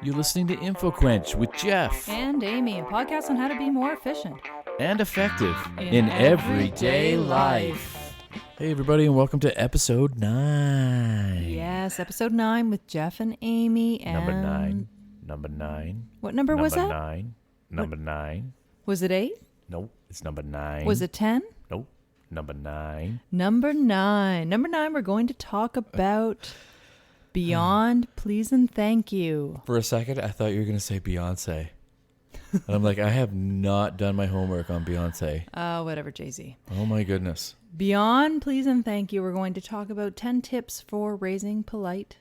You're listening to InfoQuench with Jeff. And Amy, a podcast on how to be more efficient. And effective in everyday life. Hey everybody, and welcome to episode 9. Yes, episode 9 with Jeff and Amy. And Number 9. What number was that? Number 9. Was it 8? Nope, it's number 9. Was it 10? Nope, number 9. Number 9. Number 9, we're going to talk about Beyond Please and Thank You. For a second, I thought you were going to say Beyonce. And I'm like, I have not done my homework on Beyonce. Whatever, Jay-Z. Oh my goodness. Beyond Please and Thank You, we're going to talk about 10 tips for raising polite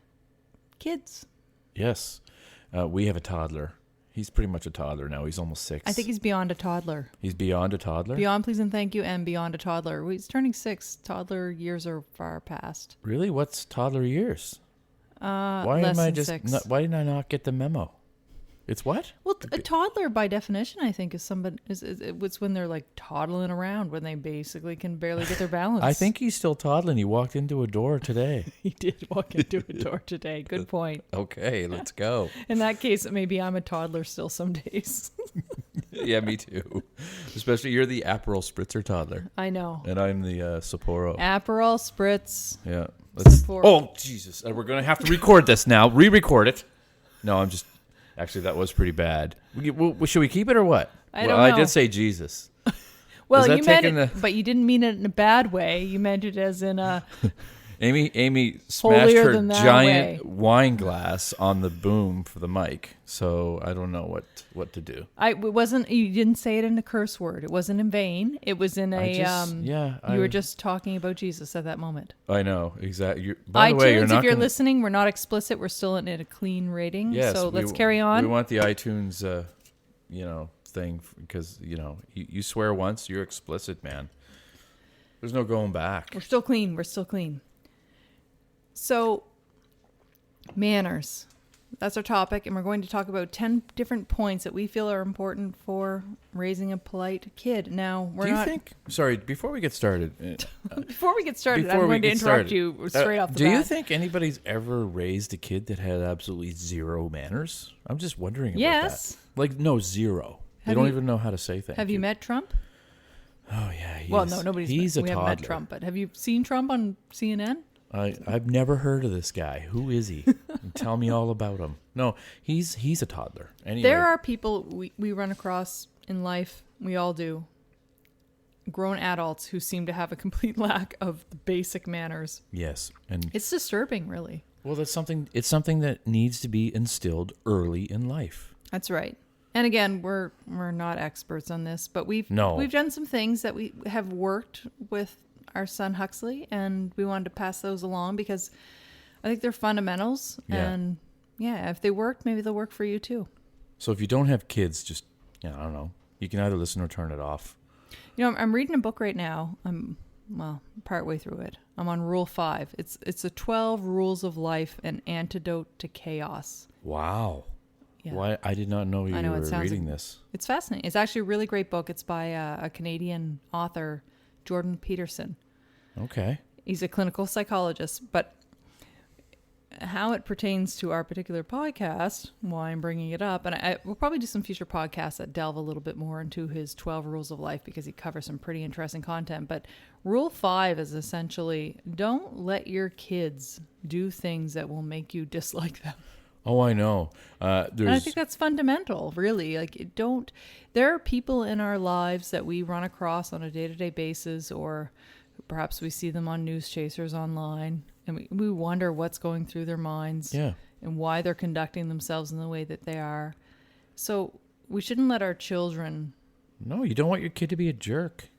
kids. Yes. We have a toddler. He's pretty much a toddler now. He's almost 6. I think he's beyond a toddler. He's beyond a toddler? Beyond Please and Thank You and beyond a toddler. He's turning 6. Toddler years are far past. Really? What's toddler years? Why Why did I not get the memo? It's what? Well, a toddler by definition, I think, is somebody. It's when they're like toddling around, when they basically can barely get their balance. I think he's still toddling. He walked into a door today. He did walk into a door today. Good point. Okay, let's go. In that case, maybe I'm a toddler still some days. Yeah, me too. Especially you're the Aperol Spritzer toddler. I know. And I'm the Sapporo. Aperol Spritz. Yeah. Sapporo. Oh, Jesus. We're going to have to record this now. Re-record it. No, I'm just... Actually, that was pretty bad. Should we keep it or what? I don't know. I did say Jesus. Well, you meant it, but you didn't mean it in a bad way. You meant it as in a... Amy smashed her giant way. wine glass on the boom for the mic, so I don't know what to do. It wasn't. You didn't say it in a curse word. It wasn't in vain. It was in you were just talking about Jesus at that moment. I know exactly. By the way, if you're listening, we're not explicit. We're still in a clean rating. Yes, so let's carry on. We want the iTunes, thing because you swear once, you're explicit, man. There's no going back. We're still clean. So, manners. That's our topic, and we're going to talk about 10 different points that we feel are important for raising a polite kid. Now, Sorry, before we get started... I'm going to interrupt you straight off the bat. Do you think anybody's ever raised a kid that had absolutely zero manners? I'm just wondering about that. Like, no, zero. They don't even know how to say things. Have you met Trump? Oh, yeah. We haven't met Trump, but have you seen Trump on CNN? I've never heard of this guy. Who is he? Tell me all about him. No, he's a toddler. Anyway. There are people we run across in life, we all do, grown adults who seem to have a complete lack of the basic manners. Yes. And it's disturbing, really. Well, it's something that needs to be instilled early in life. That's right. And again, we're not experts on this, but we've done some things that we have worked with our son Huxley, and we wanted to pass those along because I think they're fundamentals. Yeah. And if they worked, maybe they'll work for you too. So if you don't have kids, just I don't know, you can either listen or turn it off. I'm reading a book right now. I'm partway through it. I'm on Rule 5. It's the 12 Rules of Life, an Antidote to Chaos. Wow. Yeah. Why I did not know you were reading this. It's fascinating. It's actually a really great book. It's by a Canadian author, Jordan Peterson. Okay. He's a clinical psychologist, but how it pertains to our particular podcast, why I'm bringing it up, and we'll probably do some future podcasts that delve a little bit more into his 12 rules of life because he covers some pretty interesting content. But Rule 5 is essentially don't let your kids do things that will make you dislike them. Oh, I know. And I think that's fundamental, really. There are people in our lives that we run across on a day-to-day basis, or perhaps we see them on news chasers online, and we wonder what's going through their minds and why they're conducting themselves in the way that they are. So we shouldn't let our children... No, you don't want your kid to be a jerk.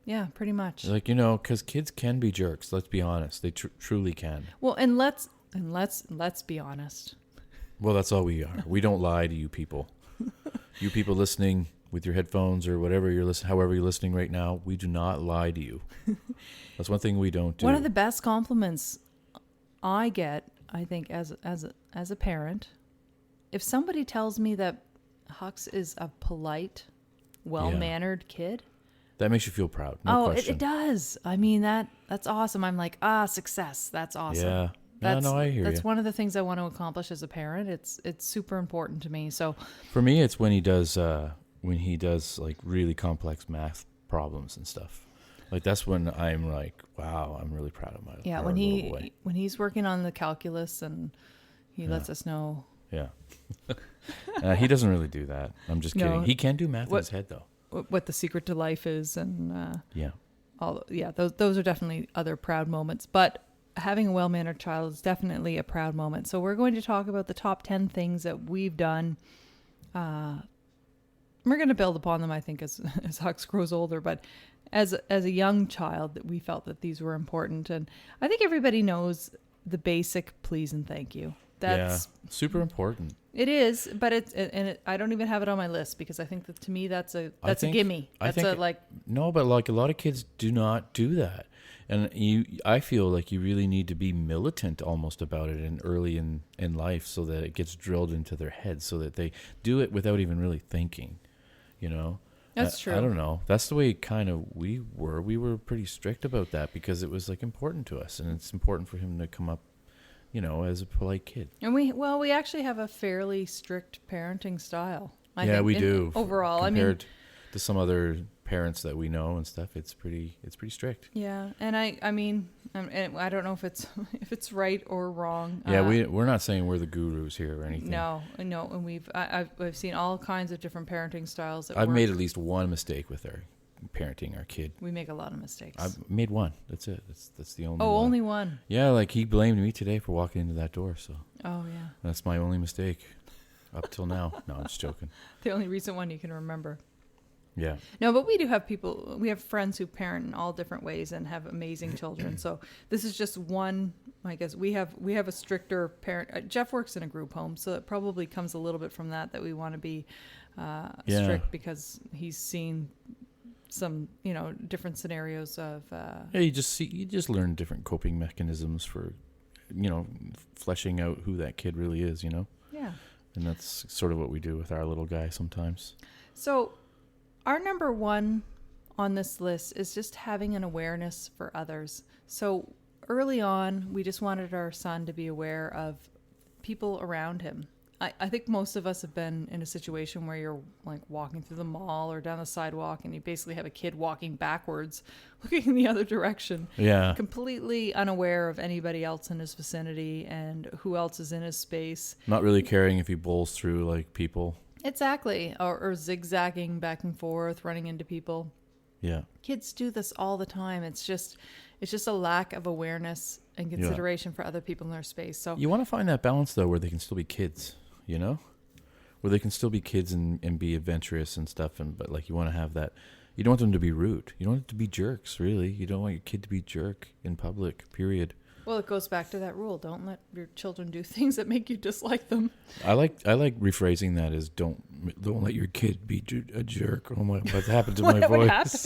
Yeah, pretty much. Because kids can be jerks, let's be honest. They truly can. Well, and let's be honest. Well, that's all we are. We don't lie to you people. You people listening with your headphones or whatever however you're listening right now, we do not lie to you. That's one thing we don't do. One of the best compliments I get, I think, as a parent, if somebody tells me that Hux is a polite, well-mannered kid. That makes you feel proud. No question. It does. I mean, that's awesome. I'm like, success. That's awesome. Yeah. Yeah, no, I hear that's you. one of the things I want to accomplish as a parent. It's super important to me. So For me, it's when he does like really complex math problems and stuff. Like that's when I'm like, wow, I'm really proud of yeah, our when little boy. when he's working on the calculus and he Yeah. lets us know. Yeah. He doesn't really do that. I'm just No. kidding. He can do math in What- his head though. What the secret to life is, and Yeah. those are definitely other proud moments. But having a well-mannered child is definitely a proud moment. So we're going to talk about the top 10 things that we've done. We're going to build upon them, I think, as Hux grows older. But as a young child, that we felt that these were important, and I think everybody knows the basic please and thank you. That's super important. It is, but I don't even have it on my list because I think that to me that's a gimme. No, but like a lot of kids do not do that, and I feel like you really need to be militant almost about it early in life, so that it gets drilled into their heads, so that they do it without even really thinking. You know, That's true. I don't know. That's the way kind of we were. We were pretty strict about that because it was like important to us, and it's important for him to come up, you know, as a polite kid. And we actually have a fairly strict parenting style. I think, we do. Overall, compared to some other parents that we know and stuff, it's pretty strict. Yeah, and I mean, and I don't know if it's right or wrong. Yeah, we're not saying we're the gurus here or anything. No, and I've seen all kinds of different parenting styles. That I've work. made at least one mistake with our parenting our kid. We make a lot of mistakes. I've made one. That's it. That's the only. Oh, one. only one. Yeah, like he blamed me today for walking into that door. So. Oh yeah. That's my only mistake, up till now. No, I'm just joking. The only recent one you can remember. Yeah. No, but we do have people. We have friends who parent in all different ways and have amazing children. So this is just one. I guess we have a stricter parent. Jeff works in a group home, so it probably comes a little bit from that we want to be strict because he's seen some different scenarios of. Yeah, you just learn different coping mechanisms for, fleshing out who that kid really is. Yeah. And that's sort of what we do with our little guy sometimes. So. Our number one on this list is just having an awareness for others. So early on, we just wanted our son to be aware of people around him. I think most of us have been in a situation where you're like walking through the mall or down the sidewalk and you basically have a kid walking backwards, looking in the other direction. Yeah. Completely unaware of anybody else in his vicinity and who else is in his space. Not really caring if he bowls through like people. Exactly. Or zigzagging back and forth, running into people. Yeah. Kids do this all the time. It's just a lack of awareness and consideration for other people in their space. So you want to find that balance though, where they can still be kids, where they can still be kids and be adventurous and stuff. But like you want to have that. You don't want them to be rude. You don't want them to be jerks. Really, you don't want your kid to be a jerk in public. Period. Well, it goes back to that rule. Don't let your children do things that make you dislike them. I like rephrasing that as don't let your kid be a jerk. Oh my! What happened to my voice?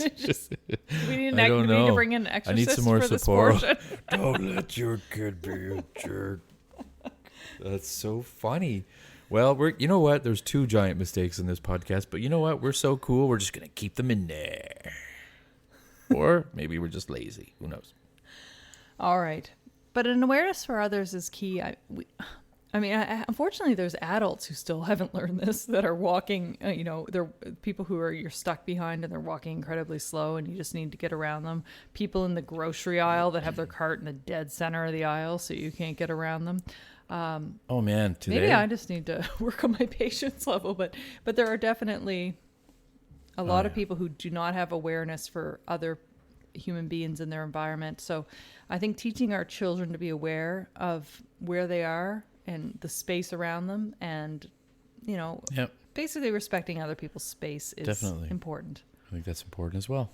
We need to bring in an exorcist. I need some more support. This Don't let your kid be a jerk. That's so funny. Well, you know what? There's 2 giant mistakes in this podcast, but you know what? We're so cool. We're just gonna keep them in there. Or maybe we're just lazy. Who knows? All right. But an awareness for others is key. Unfortunately, there's adults who still haven't learned this, that are walking, they're people you're stuck behind and they're walking incredibly slow and you just need to get around them. People in the grocery aisle that have their cart in the dead center of the aisle so you can't get around them. Oh man, today maybe I just need to work on my patience level, but there are definitely a lot of people who do not have awareness for other human beings in their environment. So I think teaching our children to be aware of where they are and the space around them and, basically respecting other people's space is definitely important. I think that's important as well.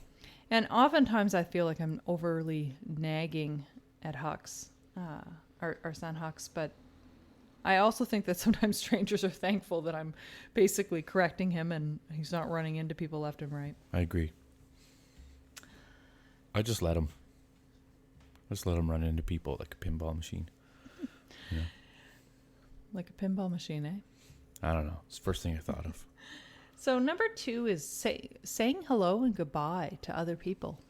And oftentimes I feel like I'm overly nagging at Hux, our son Hux, but I also think that sometimes strangers are thankful that I'm basically correcting him and he's not running into people left and right. I agree. I just let him run into people like a pinball machine. Yeah. Like a pinball machine, eh? I don't know. It's the first thing I thought of. So number 2 is saying hello and goodbye to other people.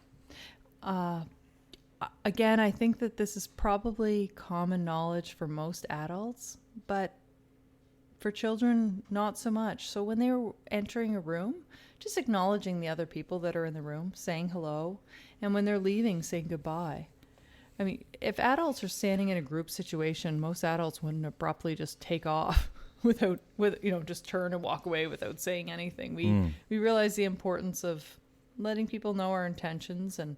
again, I think that this is probably common knowledge for most adults, but for children, not so much. So when they're entering a room, just acknowledging the other people that are in the room, saying hello, and when they're leaving, saying goodbye. I mean, if adults are standing in a group situation, most adults wouldn't abruptly just take off just turn and walk away without saying anything. We realize the importance of letting people know our intentions and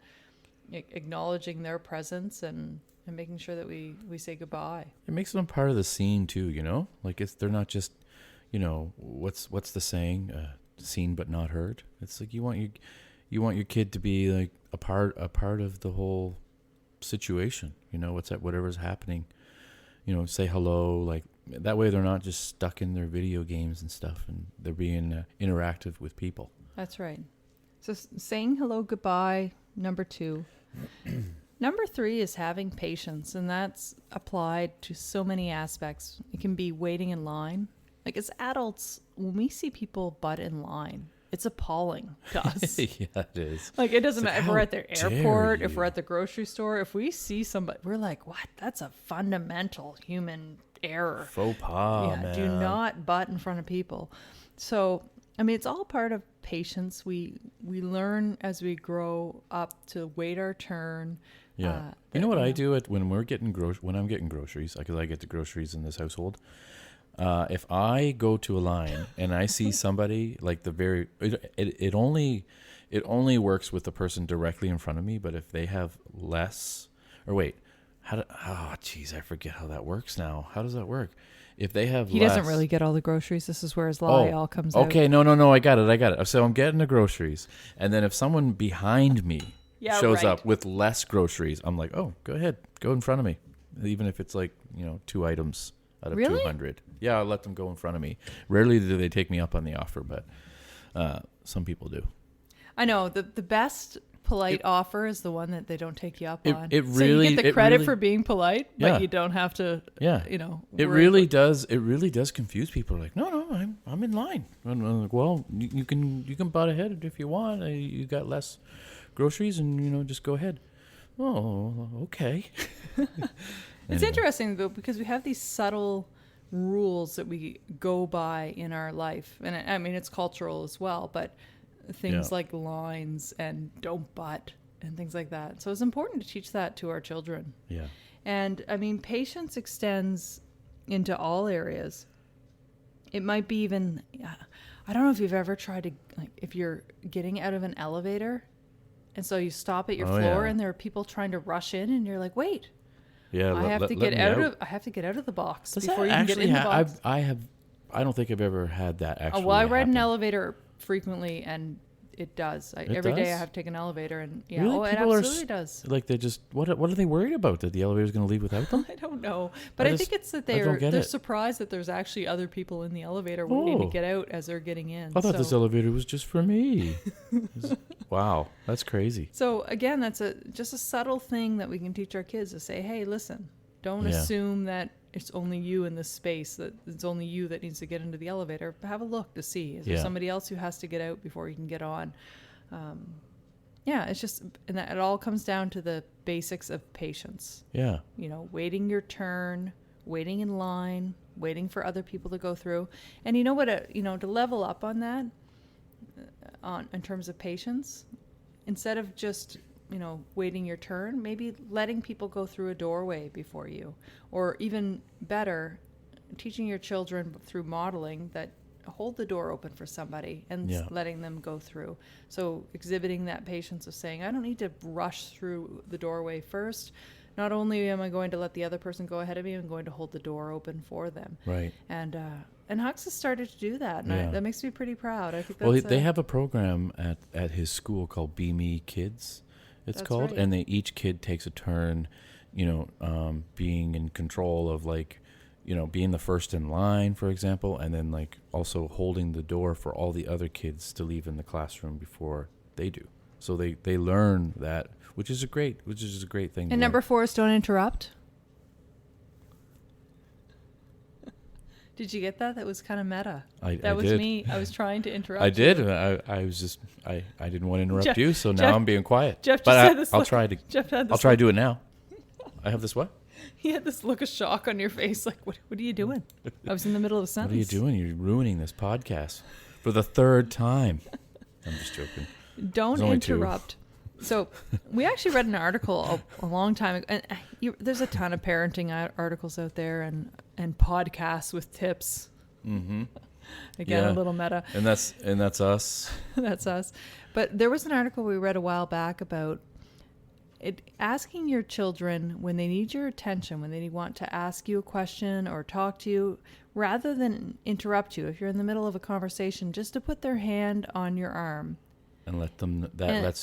acknowledging their presence and making sure that we say goodbye. It makes them part of the scene too, like they're not just, what's the saying, seen but not heard. It's like you want your kid to be like a part of the whole situation, whatever's happening, say hello, like that way they're not just stuck in their video games and stuff, and they're being interactive with people. That's right. So saying hello, goodbye, number 2. Number 3 is having patience, and that's applied to so many aspects. It can be waiting in line. Like as adults, when we see people butt in line, it's appalling to us. Yeah, it is. Like it doesn't matter if we're at the airport, you? if we're at the grocery store, if we see somebody, we're like, what? That's a fundamental human error. Faux pas, man. Do not butt in front of people. So, I mean, it's all part of patience. We learn as we grow up to wait our turn. Yeah. You know what I do when I'm getting groceries, because I get the groceries in this household. If I go to a line and I see somebody like it only works with the person directly in front of me. But if they have less, or wait, I forget how that works now. How does that work? If they have he less, doesn't really get all the groceries. This is where his lie all comes out. Okay, no, I got it. So I'm getting the groceries, and then if someone behind me shows up with less groceries, I'm like, oh, go ahead, go in front of me, even if it's like 2 items out of 200. Yeah, I'll let them go in front of me. Rarely do they take me up on the offer, but some people do. I know the best polite offer is the one that they don't take you up on. It so really, you get the credit for being polite, but you don't have to. Yeah, it really does. It really does confuse people. Like, no, I'm in line. I'm like, well, you can butt ahead if you want. You got less groceries, and just go ahead. Oh, okay. It's interesting though, because we have these subtle rules that we go by in our life, and I mean it's cultural as well, but things like lines and don't butt and things like that. So it's important to teach that to our children. Yeah. And I mean, patience extends into all areas. It might be even, I don't know if you've ever tried to, like, if you're getting out of an elevator and so you stop at your floor and there are people trying to rush in and you're like, wait. Yeah, I have to get out of the box before you can get in the box. I don't think I've ever had that actually. Well, I ride an elevator frequently, and it does. Every day I have to take an elevator, and really? It absolutely does. Like they just what are they worried about? That the elevator's going to leave without them? I don't know, but I think it's that they're surprised that there's actually other people in the elevator waiting to get out as they're getting in. I thought this elevator was just for me. Wow, that's crazy. So again, that's just a subtle thing that we can teach our kids to say, hey, listen, don't assume that it's only you in this space, that it's only you that needs to get into the elevator. Have a look to see, is there somebody else who has to get out before you can get on? It's just, and that it all comes down to the basics of patience. Yeah. Waiting your turn, waiting in line, waiting for other people to go through. And you know what, to level up on that, in terms of patience, instead of just waiting your turn, maybe letting people go through a doorway before you, or even better, teaching your children through modeling that hold the door open for somebody and letting them go through. So exhibiting that patience of saying, I don't need to rush through the doorway first. Not only am I going to let the other person go ahead of me, I'm going to hold the door open for them. Right. And Hux has started to do that, and that makes me pretty proud. I think that's they have a program at his school called Be Me Kids. It's called, right. And each kid takes a turn, being in control of being the first in line, for example, and then also holding the door for all the other kids to leave in the classroom before they do. So they learn that, which is a great thing. And number 4 is don't interrupt. Did you get that? That was kind of meta. I That was did. me. I was trying to interrupt. I did. you. I was just I didn't want to interrupt Jeff- you, so now Jeff- I'm being quiet. Jeff just but had this I'll look- try to. Jeff had this I'll try to look- do it now. I have this what? He had this look of shock on your face, like, what are you doing? I was in the middle of a What sentence. are you doing? You're ruining this podcast for the third time. I'm just joking. Don't There's only two. interrupt. So we actually read an article a long time ago, and there's a ton of parenting articles out there and podcasts with tips. Mm-hmm. Again, Yeah. a little meta. And that's us. That's us. But there was an article we read a while back about asking your children when they need your attention, when they want to ask you a question or talk to you, rather than interrupt you. If you're in the middle of a conversation, just to put their hand on your arm. And lets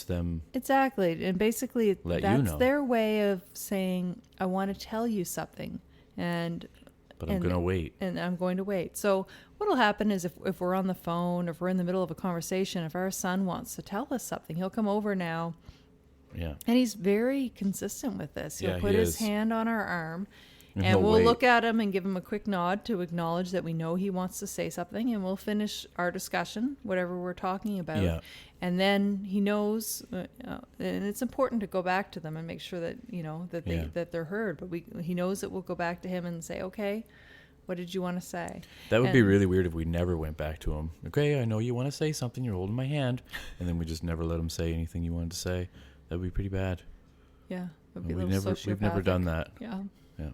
them. Exactly. And basically, Let you that's know. their way of saying, I want to tell you something. But I'm And- gonna wait. And I'm going to wait. So what'll happen is if we're on the phone, if we're in the middle of a conversation, if our son wants to tell us something, he'll come over now. Yeah. And he's very consistent with this. He'll Yeah, put he his is. hand on our arm, And and he'll we'll wait. look at him and give him a quick nod to acknowledge that we know he wants to say something, and we'll finish our discussion, whatever we're talking about. Yeah. And then he knows, and it's important to go back to them and make sure that that they're heard. But he knows that we'll go back to him and say, okay, what did you want to say? That would be And- really weird if we never went back to him. Okay, I know you want to say something. You're holding my hand, and then we just never let him say anything you wanted to say. That would be pretty bad. Yeah, it would be We've a little never done sociopathic. that. Yeah. Yeah.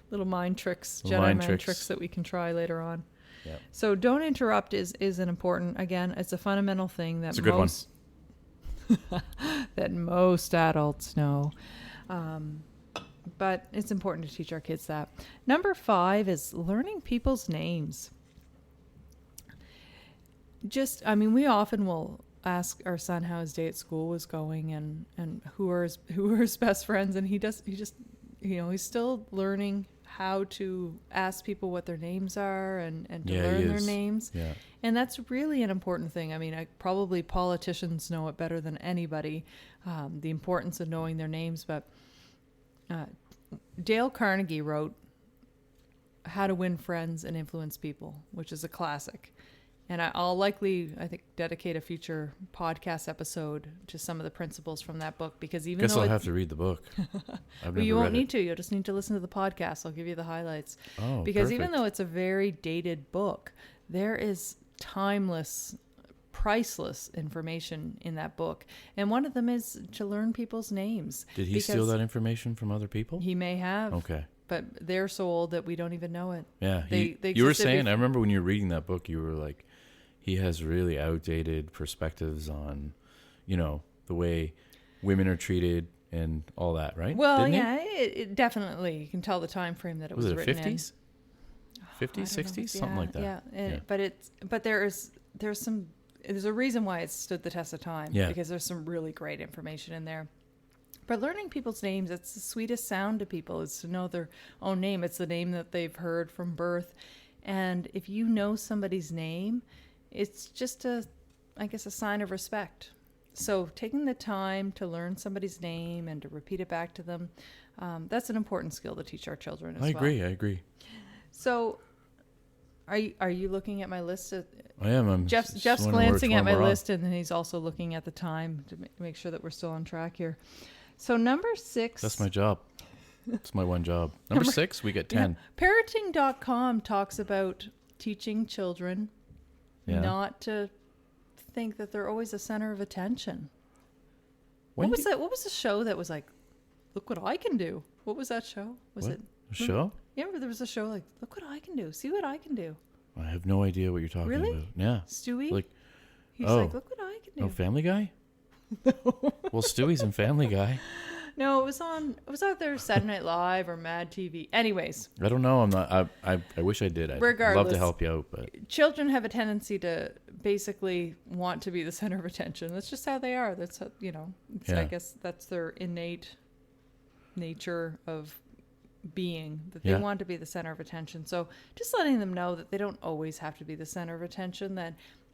Little mind tricks, Little Jedi mind mind tricks. tricks that we can try later on. Yeah. So don't interrupt is an important, again, it's a fundamental thing that It's a good one. that most adults know. But it's important to teach our kids that. Number 5 is learning people's names. We often will ask our son how his day at school was going and who are his best friends, and he's still learning how to ask people what their names are and to Yeah, he learn their is. names. Yeah. And that's really an important thing. Probably politicians know it better than anybody, the importance of knowing their names. But Dale Carnegie wrote How to Win Friends and Influence People, which is a classic. And I'll likely, I think, dedicate a future podcast episode to some of the principles from that book, because even Guess though I'll have to read the book. I've well, you never won't read need to. You'll just need to listen to the podcast. I'll give you the highlights. Oh, Because even perfect. though it's a very dated book, there is timeless, priceless information in that book. And one of them is to learn people's names. Did he steal because that information from other people? He may have. Okay. But they're so old that we don't even know it. Yeah. They You were existed saying, I before- remember when you were reading that book, you were like, he has really outdated perspectives on, the way women are treated and all that, right? Well, Didn't he? yeah, it definitely. You can tell the time frame that it was, Was it written 50s? in. 50s, I don't know. 60s? Something like that. Yeah, Yeah. But there's a reason why it stood the test of time. Yeah. Because there's some really great information in there. But learning people's names, it's the sweetest sound to people, is to know their own name. It's the name that they've heard from birth. And if you know somebody's name, it's just a sign of respect. So taking the time to learn somebody's name and to repeat it back to them, that's an important skill to teach our children as I well. agree. I agree. So are you looking at my list? I am. I'm Jeff's just wondering glancing which at one my we're on. list, and then he's also looking at the time to make sure that we're still on track here. So number 6. That's my job. That's my one job. Number 6, we get 10. Yeah. Parenting.com talks about teaching children Yeah. not to think that they're always the center of attention. When What was the show that was like, look what I can do? What was that show? Was What? it A show? Yeah, there was a show like, look what I can do. See what I can do. I have no idea what you're talking Really? about. Yeah. Stewie? Like, He's oh. like, look what I can do. No, Family Guy? Well, Stewie's in Family Guy. No, it was out there Saturday Night Live or Mad TV. Anyways, I don't know. I'm not. I wish I did. I'd love Regardless. to help you out, but children have a tendency to basically want to be the center of attention. That's just how they are. That's how, Yeah. I guess that's their innate nature of being, that they Yeah. want to be the center of attention. So just letting them know that they don't always have to be the center of attention, that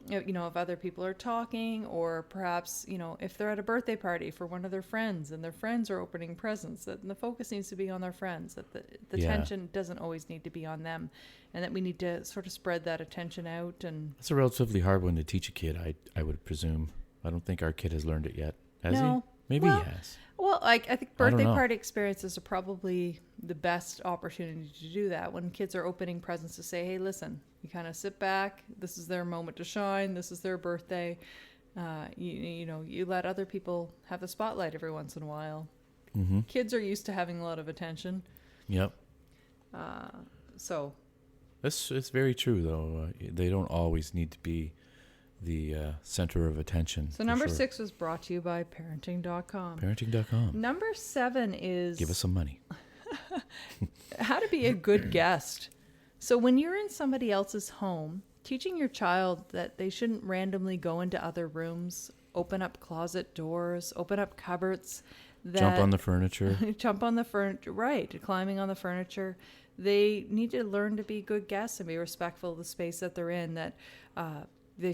if other people are talking, or perhaps, if they're at a birthday party for one of their friends and their friends are opening presents, that the focus needs to be on their friends, that the Yeah. tension doesn't always need to be on them, and that we need to sort of spread that attention out. And It's a relatively hard one to teach a kid, I would presume. I don't think our kid has learned it yet. Has No. he? Maybe Well, he has. well, I think I don't birthday know. party experiences are probably the best opportunity to do that, when kids are opening presents, to say, hey, listen, you kind of sit back, this is their moment to shine, this is their birthday. You let other people have the spotlight every once in a while. Mm-hmm. Kids are used to having a lot of attention. Yep. So It's very true, though. They don't always need to be the center of attention. So for number sure. 6 was brought to you by parenting.com. Parenting.com. Number 7 is Give us some money. how to be a good guest. So when you're in somebody else's home, teaching your child that they shouldn't randomly go into other rooms, open up closet doors, open up cupboards, that Jump on the furniture. jump on the furniture, right, climbing on the furniture. They need to learn to be good guests and be respectful of the space that they're in, that they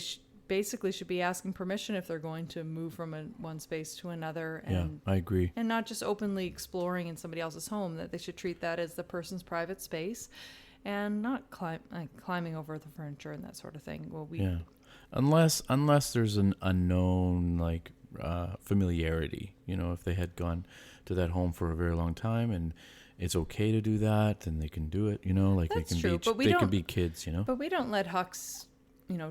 basically should be asking permission if they're going to move from one space to another, Yeah, and I agree. and not just openly exploring in somebody else's home, that they should treat that as the person's private space and not climbing over the furniture and that sort of thing. Well, Yeah. Unless there's an unknown, familiarity, if they had gone to that home for a very long time and it's okay to do that, then they can do it, That's they can true, be but we they can don't- be kids, But we don't let Hucks,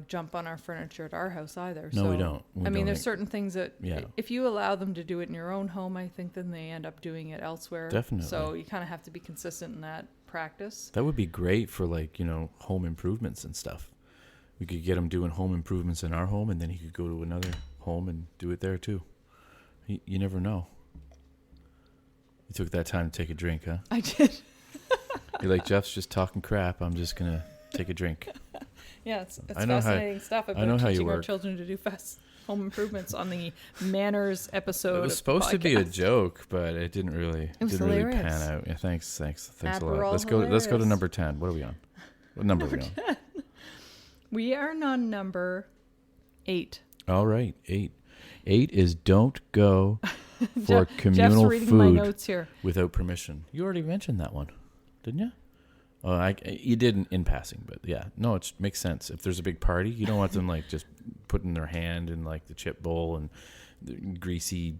jump on our furniture at our house either. No, so, we don't. We I mean, don't. there's certain things that Yeah. if you allow them to do it in your own home, I think then they end up doing it elsewhere. Definitely. So you kind of have to be consistent in that practice. That would be great for home improvements and stuff. We could get him doing home improvements in our home, and then he could go to another home and do it there too. You never know. You took that time to take a drink, huh? I did. You're like, Jeff's just talking crap. I'm just gonna take a drink. Yeah, it's I know how- fascinating stuff I about know how you teaching our work. children to do fast home improvements on the manners episode. It was of supposed the to be a podcast. joke, but it didn't really. was didn't really hilarious. pan out. Yeah, thanks a Admiral lot. Let's go to hilarious. number 10. What are we on? What number are we on? We are on number 8. All right, 8. 8 is don't go for Jeff's communal reading my food notes here. without permission. You already mentioned that one, didn't you? Oh, you did in passing, but yeah, no, it makes sense. If there's a big party, you don't want them just putting their hand in the chip bowl and the greasy,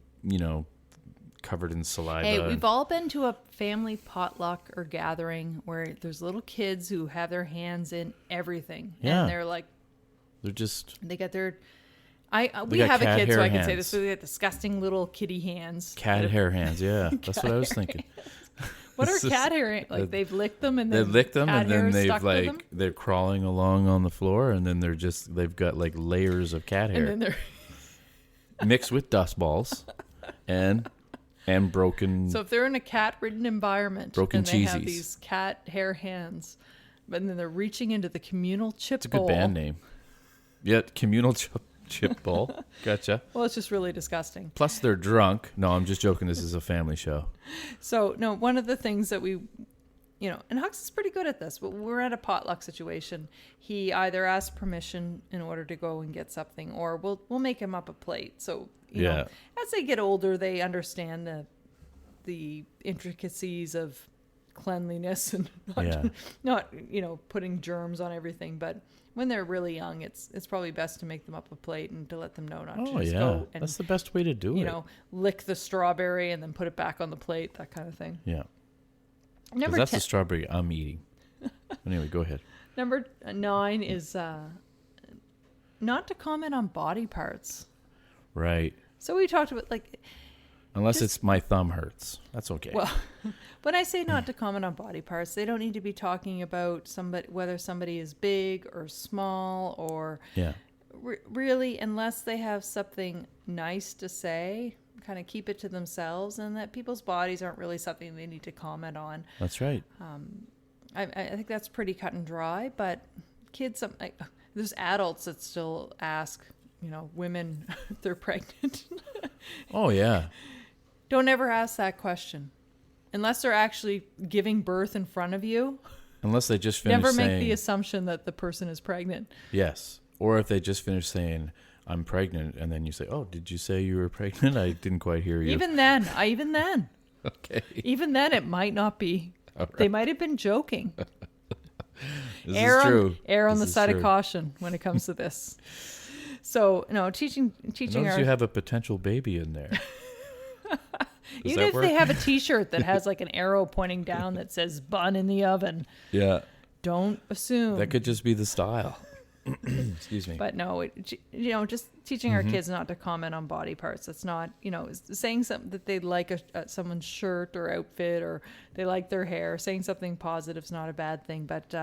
covered in saliva. Hey, we've all been to a family potluck or gathering where there's little kids who have their hands in everything, Yeah. and they're like, They're just they get their. They We got have a cat kid, so hair I can say hands. this. So they got disgusting little kitty hands. cat hair hands. Yeah, that's what I was thinking. What are It's just- cat hair? They've licked them and They then lick them, cat and then hair they've stuck to them, they're crawling along on the floor, and then they've got layers of cat and hair then they're mixed with dust balls, and broken. so if they're in a cat-ridden environment Broken and they have cheesies. these cat hair hands, but then they're reaching into the communal chip It's a good bowl. band name. Yeah, communal chip bowl. Gotcha. Well, it's just really disgusting. Plus, they're drunk. No, I'm just joking. This is a family show. So, no, one of the things that we, and Hux is pretty good at this, but when we're at a potluck situation, he either asks permission in order to go and get something, or we'll make him up a plate. So, you know, as they get older, they understand the intricacies of cleanliness and not putting germs on everything. But when they're really young, it's probably best to make them up a plate and to let them know not to just go and that's the best way to do it. lick the strawberry and then put it back on the plate, that kind of thing. Yeah. 'Cause Number that's 10, the strawberry I'm eating. Anyway, go ahead. number 9 is not to comment on body parts. Right. So we talked about Unless it's my thumb hurts. That's okay. well, when I say not to comment on body parts, they don't need to be talking about whether somebody is big or small or yeah. really, unless they have something nice to say, kind of keep it to themselves, and that people's bodies aren't really something they need to comment on. That's right. I think that's pretty cut and dry, but kids, there's adults that still ask, women if they're pregnant. Oh, yeah. Don't ever ask that question. Unless they're actually giving birth in front of you, Unless they just finished never make saying the assumption that the person is pregnant. yes. Or if they just finish saying, I'm pregnant, and then you say, oh, did you say you were pregnant? I didn't quite hear you. Even then, Okay. even then, it might not be. Right. They might have been joking. This is true. Err on This the is side true. of caution when it comes to this. So, no, teaching Notice our... you have a potential baby in there. Even that if work? they have a T-shirt that has like an arrow pointing down that says "bun in the oven," Yeah. don't assume. That could just be the style. Excuse me. But no, just teaching our kids not to comment on body parts. That's not, saying something that they like someone's shirt or outfit, or they like their hair. Saying something positive is not a bad thing. But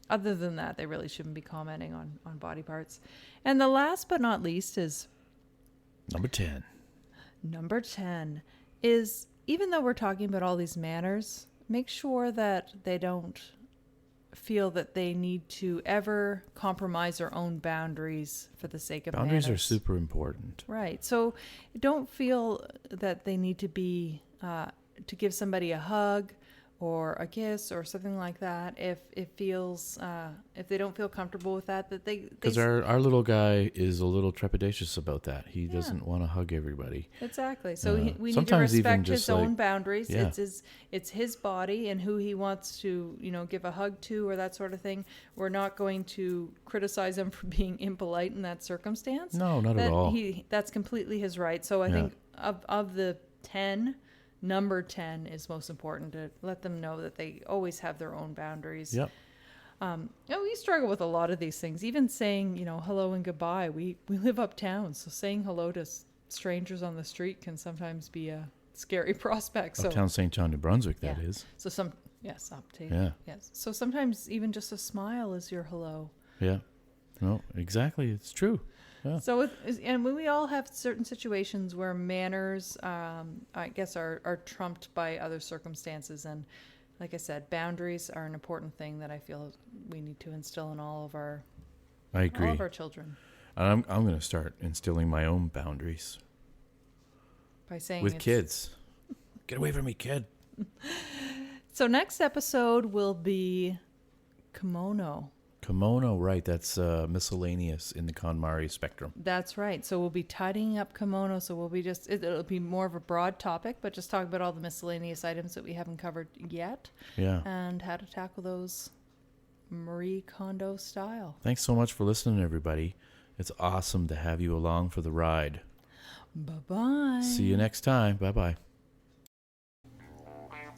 other than that, they really shouldn't be commenting on body parts. And the last but not least is Number 10. number 10 is, even though we're talking about all these manners, make sure that they don't feel that they need to ever compromise their own boundaries for the sake of Boundaries are manners. super important. Right. So don't feel that they need to be to give somebody a hug or a kiss or something like that if it feels if they don't feel comfortable with that they Because our little guy is a little trepidatious about that. He doesn't want to hug everybody. Exactly. So we need to Sometimes even respect his just own like- boundaries. Yeah. It's his body and who he wants to, give a hug to or that sort of thing. We're not going to criticize him for being impolite in that circumstance. No, not at all. That's completely his right. So I think of the 10, number 10 is most important, to let them know that they always have their own boundaries. Yep. We struggle with a lot of these things. Even saying, hello and goodbye. We live uptown, so saying hello to strangers on the street can sometimes be a scary prospect. So, Uptown St. John, New Brunswick, that Yeah. is. so uptown. Yeah. Yes. So sometimes even just a smile is your hello. Yeah. No, exactly. It's true. Yeah. So, and we all have certain situations where manners, I guess, are trumped by other circumstances. And like I said, boundaries are an important thing that I feel we need to instill in all of our children. And I'm going to start instilling my own boundaries By saying with kids. Get away from me, kid. So next episode will be kimono. Kimono, right. That's miscellaneous in the KonMari spectrum. That's right. So we'll be tidying up kimono. So we'll be it'll be more of a broad topic, but just talk about all the miscellaneous items that we haven't covered yet. Yeah. And how to tackle those Marie Kondo style. Thanks so much for listening, everybody. It's awesome to have you along for the ride. Bye-bye. See you next time. Bye-bye.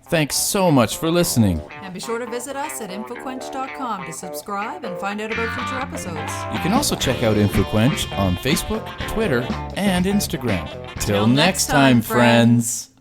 Thanks so much for listening. And be sure to visit us at InfoQuench.com to subscribe and find out about future episodes. You can also check out InfoQuench on Facebook, Twitter, and Instagram. Till next time, friends.